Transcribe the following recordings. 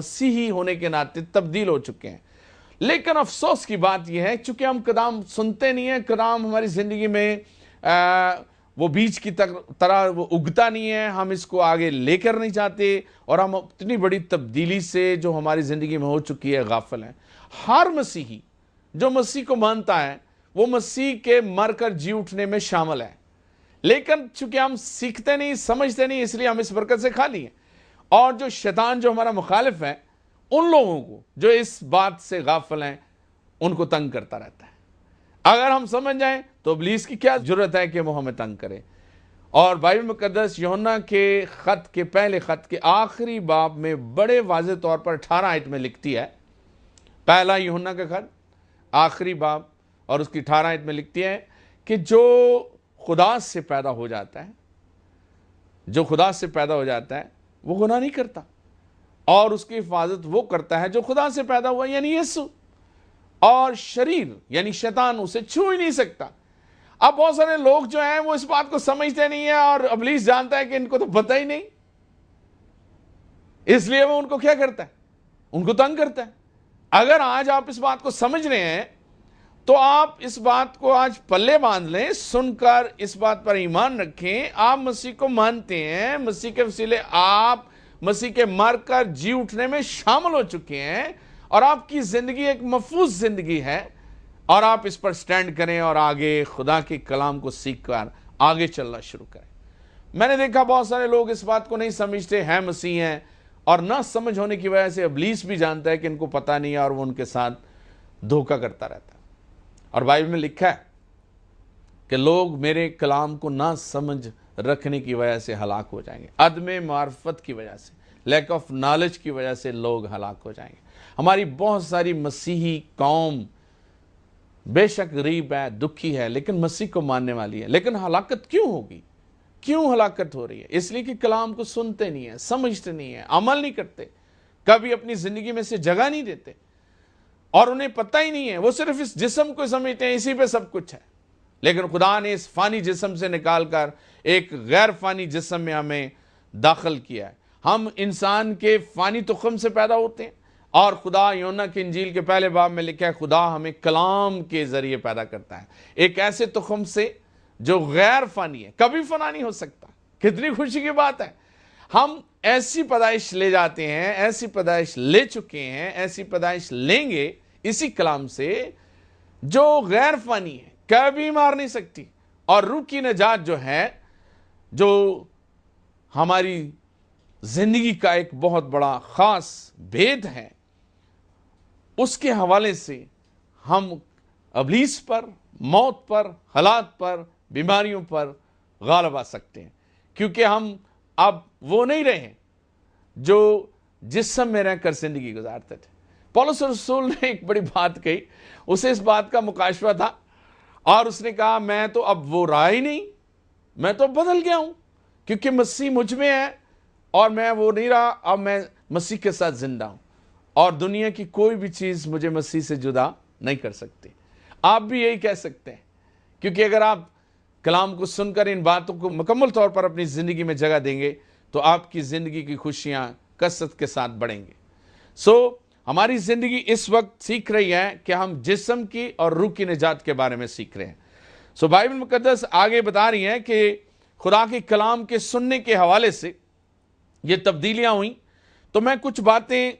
مسیحی ہونے کے ناطے تبدیل ہو چکے ہیں۔ لیکن افسوس کی بات یہ ہے چونکہ ہم کلام سنتے نہیں ہیں، کلام ہماری زندگی میں وہ بیج کی طرح وہ اگتا نہیں ہے، ہم اس کو آگے لے کر نہیں چاہتے، اور ہم اتنی بڑی تبدیلی سے جو ہماری زندگی میں ہو چکی ہے غافل ہیں۔ ہر مسیحی جو مسیح کو مانتا ہے وہ مسیح کے مر کر جی اٹھنے میں شامل ہے، لیکن چونکہ ہم سیکھتے نہیں، سمجھتے نہیں، اس لیے ہم اس برکت سے خالی ہیں۔ اور جو شیطان جو ہمارا مخالف ہے، ان لوگوں کو جو اس بات سے غافل ہیں ان کو تنگ کرتا رہتا ہے۔ اگر ہم سمجھ جائیں تو ابلیس کی کیا ضرورت ہے کہ وہ ہمیں تنگ کرے۔ اور بائبل مقدس یوحنا کے خط کے پہلے خط کے آخری باب میں بڑے واضح طور پر 18 آیت میں لکھتی ہے، پہلا یوحنا کا خط آخری باب اور اس کی 18 آیت میں لکھتی ہے کہ جو خدا سے پیدا ہو جاتا ہے، جو خدا سے پیدا ہو جاتا ہے وہ گناہ نہیں کرتا، اور اس کی حفاظت وہ کرتا ہے جو خدا سے پیدا ہوا یعنی یسوع، اور شریر یعنی شیطان اسے چھو ہی نہیں سکتا۔ اب بہت سارے لوگ جو ہیں وہ اس بات کو سمجھتے نہیں ہیں، اور ابلیس جانتا ہے کہ ان کو تو پتہ ہی نہیں، اس لیے وہ ان کو کیا کرتا ہے، ان کو تنگ کرتا ہے۔ اگر آج آپ اس بات کو سمجھ رہے ہیں تو آپ اس بات کو آج پلے باندھ لیں، سن کر اس بات پر ایمان رکھیں۔ آپ مسیح کو مانتے ہیں، مسیح کے وسیلے آپ مسیح کے مر کر جی اٹھنے میں شامل ہو چکے ہیں، اور آپ کی زندگی ایک محفوظ زندگی ہے، اور آپ اس پر سٹینڈ کریں اور آگے خدا کے کلام کو سیکھ کر آگے چلنا شروع کریں۔ میں نے دیکھا بہت سارے لوگ اس بات کو نہیں سمجھتے ہیں، مسیح ہیں، اور نہ سمجھ ہونے کی وجہ سے ابلیس بھی جانتا ہے کہ ان کو پتہ نہیں ہے، اور وہ ان کے ساتھ دھوکہ کرتا رہتا ہے۔ اور بائبل میں لکھا ہے کہ لوگ میرے کلام کو نہ سمجھ رکھنے کی وجہ سے ہلاک ہو جائیں گے، عدم معرفت کی وجہ سے، لیک آف نالج کی وجہ سے لوگ ہلاک ہو جائیں گے۔ ہماری بہت ساری مسیحی قوم بے شک غریب ہے، دکھی ہے، لیکن مسیح کو ماننے والی ہے، لیکن ہلاکت کیوں ہوگی؟ کیوں ہلاکت ہو رہی ہے؟ اس لیے کہ کلام کو سنتے نہیں ہیں، سمجھتے نہیں ہیں، عمل نہیں کرتے، کبھی اپنی زندگی میں سے جگہ نہیں دیتے، اور انہیں پتہ ہی نہیں ہے، وہ صرف اس جسم کو سمجھتے ہیں اسی پہ سب کچھ ہے۔ لیکن خدا نے اس فانی جسم سے نکال کر ایک غیر فانی جسم میں ہمیں داخل کیا ہے۔ ہم انسان کے فانی تخم سے پیدا ہوتے ہیں، اور خدا یوحنا کی انجیل کے پہلے باب میں لکھا ہے خدا ہمیں کلام کے ذریعے پیدا کرتا ہے، ایک ایسے تخم سے جو غیر فانی ہے، کبھی فنا نہیں ہو سکتا۔ کتنی خوشی کی بات ہے، ہم ایسی پیدائش لے جاتے ہیں، ایسی پیدائش لے چکے ہیں، ایسی پیدائش لیں گے اسی کلام سے جو غیر فانی ہے، کبھی مار نہیں سکتی۔ اور روح کی نجات جو ہے، جو ہماری زندگی کا ایک بہت بڑا خاص بھید ہے، اس کے حوالے سے ہم ابلیس پر، موت پر، حالات پر، بیماریوں پر غالب آ سکتے ہیں، کیونکہ ہم اب وہ نہیں رہے جو جسم میں رہ کر زندگی گزارتے تھے۔ پولس رسول نے ایک بڑی بات کہی، اسے اس بات کا مکاشفہ تھا، اور اس نے کہا میں تو اب وہ رہا ہی نہیں، میں تو بدل گیا ہوں، کیونکہ مسیح مجھ میں ہے، اور میں وہ نہیں رہا، اب میں مسیح کے ساتھ زندہ ہوں، اور دنیا کی کوئی بھی چیز مجھے مسیح سے جدا نہیں کر سکتی۔ آپ بھی یہی کہہ سکتے ہیں، کیونکہ اگر آپ کلام کو سن کر ان باتوں کو مکمل طور پر اپنی زندگی میں جگہ دیں گے تو آپ کی زندگی کی خوشیاں کثرت کے ساتھ بڑھیں گے۔ ہماری زندگی اس وقت سیکھ رہی ہے کہ ہم جسم کی اور روح کی نجات کے بارے میں سیکھ رہے ہیں۔ بائبل مقدس آگے بتا رہی ہے کہ خدا کے کلام کے سننے کے حوالے سے یہ تبدیلیاں ہوئیں، تو میں کچھ باتیں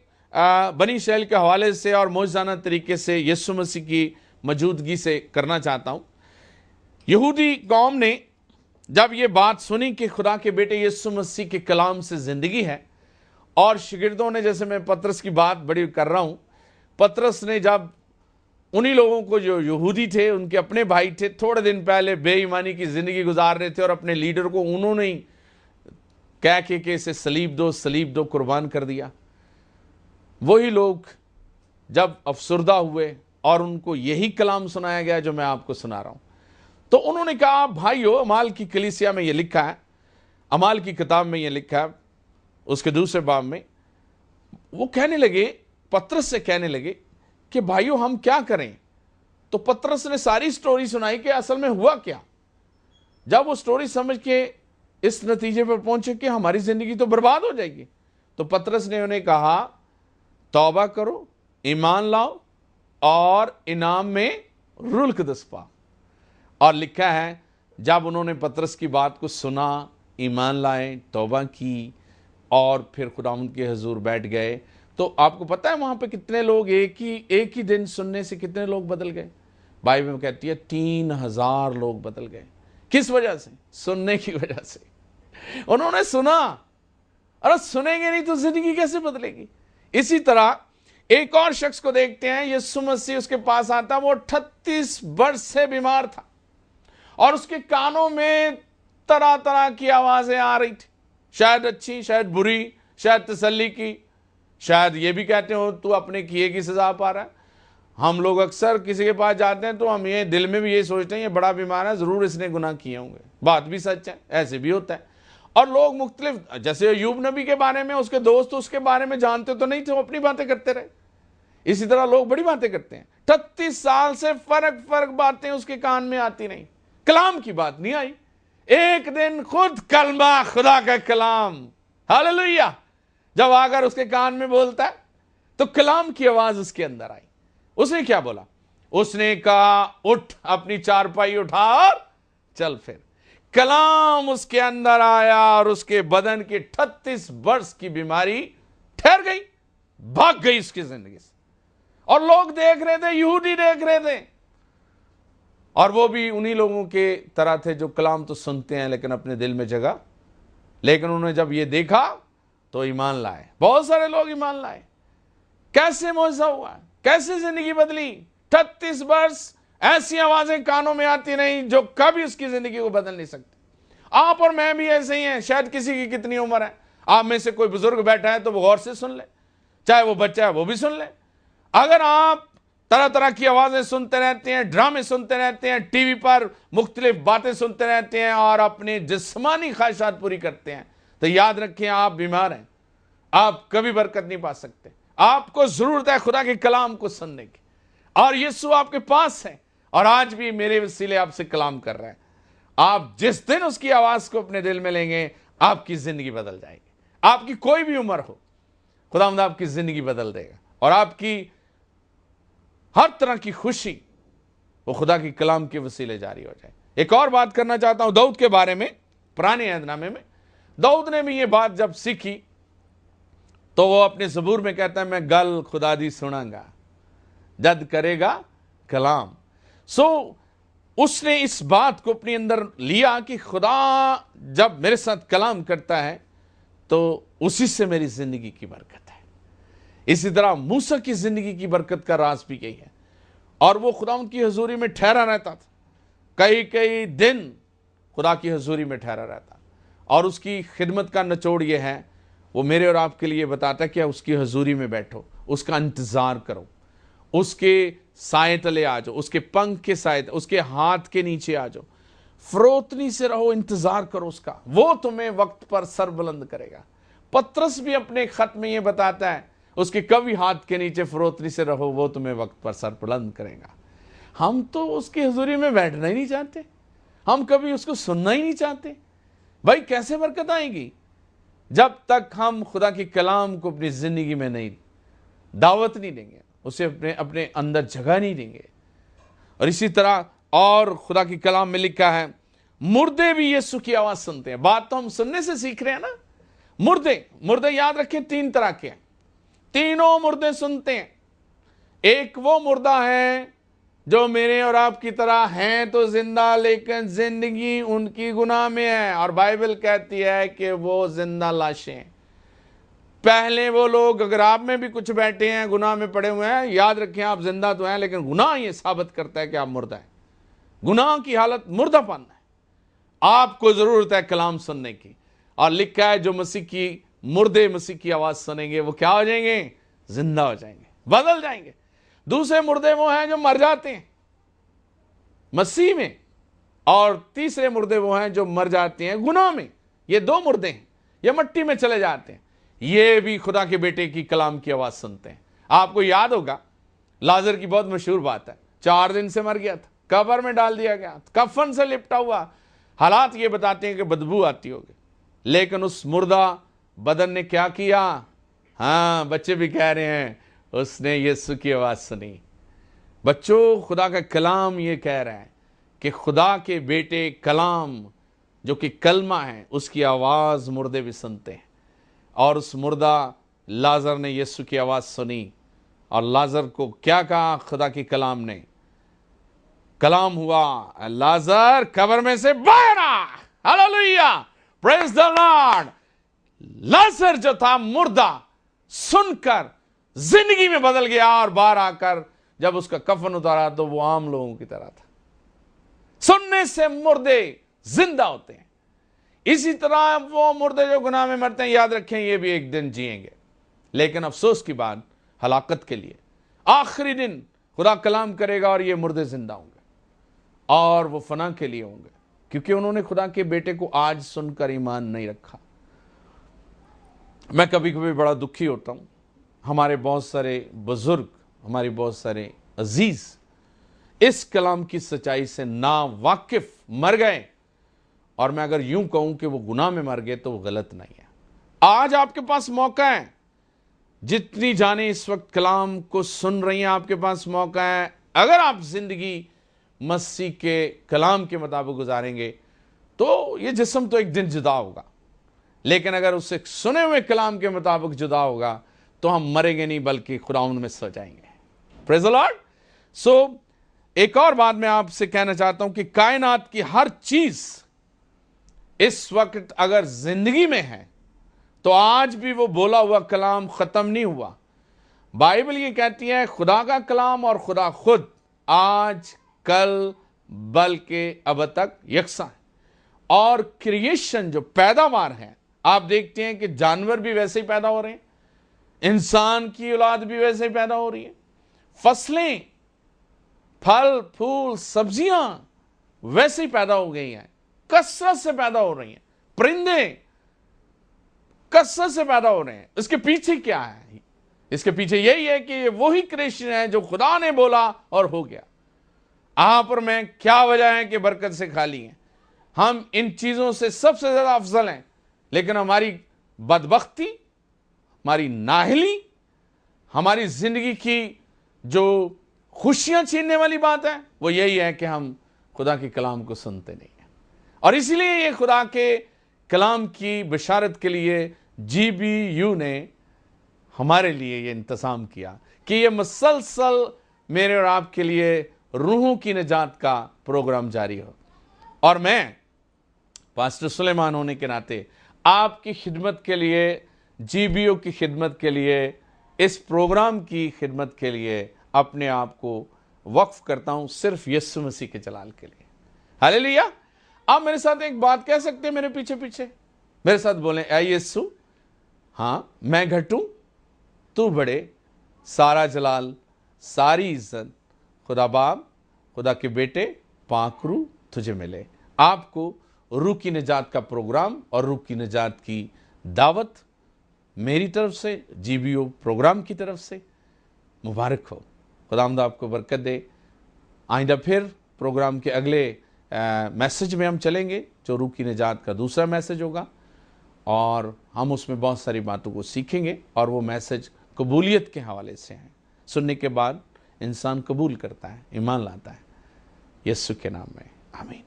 بنی اسرائیل کے حوالے سے اور معجزانہ طریقے سے یسوع مسیح کی موجودگی سے کرنا چاہتا ہوں۔ یہودی قوم نے جب یہ بات سنی کہ خدا کے بیٹے یسوع مسیح کے کلام سے زندگی ہے، اور شاگردوں نے، جیسے میں پطرس کی بات بڑی کر رہا ہوں، پطرس نے جب انہی لوگوں کو جو یہودی تھے، ان کے اپنے بھائی تھے، تھوڑے دن پہلے بے ایمانی کی زندگی گزار رہے تھے، اور اپنے لیڈر کو انہوں نے کہہ کہ اسے صلیب دو قربان کر دیا، وہی لوگ جب افسردہ ہوئے اور ان کو یہی کلام سنایا گیا جو میں آپ کو سنا رہا ہوں، تو انہوں نے کہا بھائیو، اعمال کی کلیسیا میں یہ لکھا ہے، اعمال کی کتاب میں یہ لکھا ہے، اس کے دوسرے باب میں وہ کہنے لگے، پطرس سے کہنے لگے کہ بھائیو ہم کیا کریں؟ تو پطرس نے ساری سٹوری سنائی کہ اصل میں ہوا کیا۔ جب وہ سٹوری سمجھ کے اس نتیجے پر پہنچے کہ ہماری زندگی تو برباد ہو جائے گی، تو پطرس نے انہیں کہا तौबा करो, ईमान लाओ और इनाम में रुल्क दस पाओ। और लिखा है जब उन्होंने पतरस की बात को सुना, ईमान लाए, तौबा की और फिर खुदावंद के हुजूर बैठ गए, तो आपको पता है वहां पे कितने लोग एक ही दिन सुनने से कितने लोग बदल गए? बाइबल में कहती है 3000 लोग बदल गए। किस वजह से? सुनने की वजह से। उन्होंने सुना, अरे सुनेंगे नहीं तो जिंदगी कैसे बदलेगी? इसी तरह एक और शख्स को देखते हैं, यीशु मसीह उसके पास आता, वो 38 वर्ष से बीमार था और उसके कानों में तरह तरह की आवाजें आ रही थी, शायद अच्छी, शायद बुरी, शायद तसल्ली की, शायद ये भी कहते हो तू अपने किए की सजा पा रहा है। हम लोग अक्सर किसी के पास जाते हैं तो हम ये दिल में भी ये सोचते हैं ये बड़ा बीमार है, जरूर इसने गुनाह किए होंगे। बात भी सच है, ऐसे भी होता है। और लोग मुख्तलिफ, जैसे अय्यूब नबी के बारे में उसके दोस्त उसके बारे में जानते तो नहीं थे, वो अपनी बातें करते रहे। इसी तरह लोग बड़ी बातें करते हैं। 38 साल से फर्क बातें उसके कान में आती नहीं, कलाम की बात नहीं आई। एक दिन खुद कलमा, खुदा का कलाम, हालेलुया, जब आकर उसके कान में बोलता है तो कलाम की आवाज उसके अंदर आई। उसने क्या बोला? उसने कहा उठ, अपनी चारपाई उठा और चल फिर। कलाम उसके अंदर आया और उसके बदन की 38 वर्ष की बीमारी ठहर गई, भाग गई उसकी जिंदगी से। और लोग देख रहे थे, यहूदी देख रहे थे, और वो भी उन्हीं लोगों के तरह थे जो कलाम तो सुनते हैं लेकिन अपने दिल में जगह, लेकिन उन्होंने जब ये देखा तो ईमान लाए। बहुत सारे लोग ईमान लाए। कैसे मौजज़ा हुआ, कैसे जिंदगी बदली? 38 वर्ष ऐसी आवाजें कानों में आती नहीं जो कभी उसकी जिंदगी को बदल नहीं सकती। आप और मैं भी ऐसे ही हैं। शायद किसी की कितनी उम्र है, आप में से कोई बुजुर्ग बैठा है तो वो गौर से सुन ले, चाहे वो बच्चा है वो भी सुन ले। अगर आप तरह तरह की आवाजें सुनते रहते हैं, ड्रामे सुनते रहते हैं, टीवी पर मुख्तलिफ बातें सुनते रहते हैं और अपनी जिस्मानी ख्वाहिशात पूरी करते हैं, तो याद रखें आप बीमार हैं, आप कभी बरकत नहीं पा सकते। आपको जरूरत है खुदा के कलाम को सुनने की, और यीशु आपके पास है और आज भी मेरे वसीले आपसे कलाम कर रहा है। आप जिस दिन उसकी आवाज को अपने दिल में लेंगे, आपकी जिंदगी बदल जाएगी। आपकी कोई भी उम्र हो, खुदावंद आपकी जिंदगी बदल देगा और आपकी हर तरह की खुशी वो खुदा की कलाम के वसीले जारी हो जाए। एक और बात करना चाहता हूं दाऊद के बारे में। पुराने अहदनामे में दाऊद ने भी ये बात जब सीखी तो वो अपने ज़बूर में कहता है, मैं गल खुदा दी सुनांगा जद करेगा कलाम। उसने इस बात को अपने अंदर लिया कि खुदा जब मेरे साथ कलाम करता है तो उसी से मेरी जिंदगी की बरकत है। इसी तरह मूसा की जिंदगी की बरकत का राज भी यही है, और वो खुदा की हजूरी में ठहरा रहता था, कई कई दिन खुदा की हजूरी में ठहरा रहता। और उसकी खिदमत का निचोड़ ये है, वो मेरे और आपके लिए बताता है कि उसकी हजूरी में बैठो, उसका इंतजार करो, उसके साए तले आ जाओ, उसके पंख के साए, उसके हाथ के नीचे आ जाओ, फरोतनी से रहो, इंतजार करो उसका, वो तुम्हें वक्त पर सर बुलंद करेगा। पतरस भी अपने खत में ये बताता है, उसके कभी हाथ के नीचे फरोतनी से रहो, वो तुम्हें वक्त पर सर बुलंद करेगा। हम तो उसकी हजूरी में बैठना ही नहीं चाहते, हम कभी उसको सुनना ही नहीं चाहते। भाई कैसे बरकत आएगी जब तक हम खुदा की कलाम को अपनी जिंदगी में नहीं दावत नहीं देंगे, उसे अपने अंदर जगह नहीं देंगे। और इसी तरह और खुदा की कलाम में लिखा है, मुर्दे भी यीशु की आवाज सुनते हैं। बात तो हम सुनने से सीख रहे हैं ना। मुर्दे याद रखें 3 तरह के हैं, तीनों मुर्दे सुनते हैं। एक वो मुर्दा है जो मेरे और आपकी तरह हैं तो जिंदा, लेकिन जिंदगी उनकी गुनाह में है, और बाइबल कहती है कि वो जिंदा लाशें हैं। पहले वो लोग, अगर आप में भी कुछ बैठे हैं गुनाह में पड़े हुए हैं, याद रखें आप जिंदा तो हैं, लेकिन गुनाह ये साबित करता है कि आप मुर्दा है। गुनाह की हालत मुर्दापन है। आपको जरूरत है कलाम सुनने की, और लिखा है जो मुर्दे मसीह की आवाज सुनेंगे वो क्या हो जाएंगे? जिंदा हो जाएंगे, बदल जाएंगे। दूसरे मुर्दे वो हैं जो मर जाते हैं मसीह में, और तीसरे मुर्दे वो हैं जो मर जाते हैं गुनाह में। ये 2 मुर्दे हैं, ये मिट्टी में चले जाते हैं। ये भी खुदा के बेटे की कलाम की आवाज सुनते हैं। आपको याद होगा लाजर की बहुत मशहूर बात है, 4 दिन से मर गया था, कब्र में डाल दिया गया, कफन से लिपटा हुआ। हालात ये बताते हैं कि बदबू आती होगी, लेकिन उस मुर्दा बदन ने क्या किया? हाँ, बच्चे भी कह रहे हैं उसने यीशु की आवाज सुनी। बच्चों, खुदा का कलाम ये कह रहा है कि खुदा के बेटे कलाम जो कि कलमा है, उसकी आवाज मुर्दे भी सुनते हैं। और उस मुर्दा लाजर ने यीशु की आवाज सुनी, और लाजर को क्या कहा खुदा की कलाम ने? कलाम हुआ, लाजर कब्र में से बाहर आ। Hallelujah, praise the lord. लाजर जो था मुर्दा, सुनकर जिंदगी में बदल गया, और बाहर आकर जब उसका कफन उतारा तो वो आम लोगों की तरह था। सुनने से मुर्दे जिंदा होते हैं। इसी तरह वो मुर्दे जो गुनाह में मरते हैं, याद रखें, ये भी एक दिन जिएंगे, लेकिन अफसोस की बात, हलाकत के लिए आखिरी दिन खुदा कलाम करेगा और ये मुर्दे जिंदा होंगे, और वो फना के लिए होंगे, क्योंकि उन्होंने खुदा के बेटे को आज सुनकर ईमान नहीं रखा। मैं कभी कभी बड़ा दुखी होता हूं, हमारे बहुत सारे बुजुर्ग, हमारे बहुत सारे अजीज इस कलाम की सच्चाई से ना वाकिफ मर गए, और मैं अगर यूं कहूं कि वो गुनाह में मर गए तो वो गलत नहीं है। आज आपके पास मौका है, जितनी जाने इस वक्त कलाम को सुन रही हैं, आपके पास मौका है। अगर आप जिंदगी मसीह के कलाम के मुताबिक गुजारेंगे तो ये जिस्म तो एक दिन जुदा होगा, लेकिन अगर उससे सुने हुए कलाम के मुताबिक जुदा होगा तो हम मरेंगे नहीं, बल्कि खुदावंद में सो जाएंगे। Praise the Lord. सो एक और बात मैं आपसे कहना चाहता हूं कि कायनात की हर चीज इस वक्त अगर जिंदगी में है तो आज भी वो बोला हुआ कलाम खत्म नहीं हुआ। बाइबल ये कहती है खुदा का कलाम और खुदा खुद आज कल बल्कि अब तक यकसा है। और क्रिएशन जो पैदावार है, आप देखते हैं कि जानवर भी वैसे ही पैदा हो रहे हैं, इंसान की औलाद भी वैसे ही पैदा हो रही है, फसलें, फल फूल सब्जियां वैसे ही पैदा हो गई हैं, कसरत से पैदा हो रही हैं, परिंदे कसरत से पैदा हो रहे हैं। इसके पीछे क्या है? इसके पीछे यही है कि ये वही क्रिएशन है जो खुदा ने बोला और हो गया। आप और मैं क्या वजह है कि बरकत से खाली हैं? हम इन चीजों से सबसे ज्यादा अफजल हैं, लेकिन हमारी बदबख्ती, हमारी नाहली, हमारी जिंदगी की जो खुशियां छीनने वाली बात है वो यही है कि हम खुदा के कलाम को सुनते नहीं हैं। और इसीलिए ये खुदा के कलाम की बशारत के लिए GBU ने हमारे लिए ये इंतजाम किया कि ये मुसलसल मेरे और आपके लिए रूहों की निजात का प्रोग्राम जारी हो। और मैं पास्टर सुलेमान होने के नाते आपकी खिदमत के लिए, GBO की खिदमत के लिए, इस प्रोग्राम की खिदमत के लिए अपने आप को वक्फ करता हूं, सिर्फ यीशु मसीह के जलाल के लिए। हालेलुया। आप मेरे साथ एक बात कह सकते हैं, मेरे पीछे पीछे मेरे साथ बोलें, ऐ यीशु, हाँ मैं घटूं तू बढ़े, सारा जलाल सारी इज्जत खुदा बाप, खुदा के बेटे पाकरू तुझे मिले। आपको रूह की निजात का प्रोग्राम और रूह की निजात की दावत मेरी तरफ से, GBO प्रोग्राम की तरफ से मुबारक हो। खुदावंद आपको बरकत दे। आइंदा फिर प्रोग्राम के अगले मैसेज में हम चलेंगे, जो रूह की निजात का दूसरा मैसेज होगा, और हम उसमें बहुत सारी बातों को सीखेंगे। और वो मैसेज कबूलियत के हवाले से है। सुनने के बाद इंसान कबूल करता है, ईमान लाता है। यीशु के नाम में आमीन।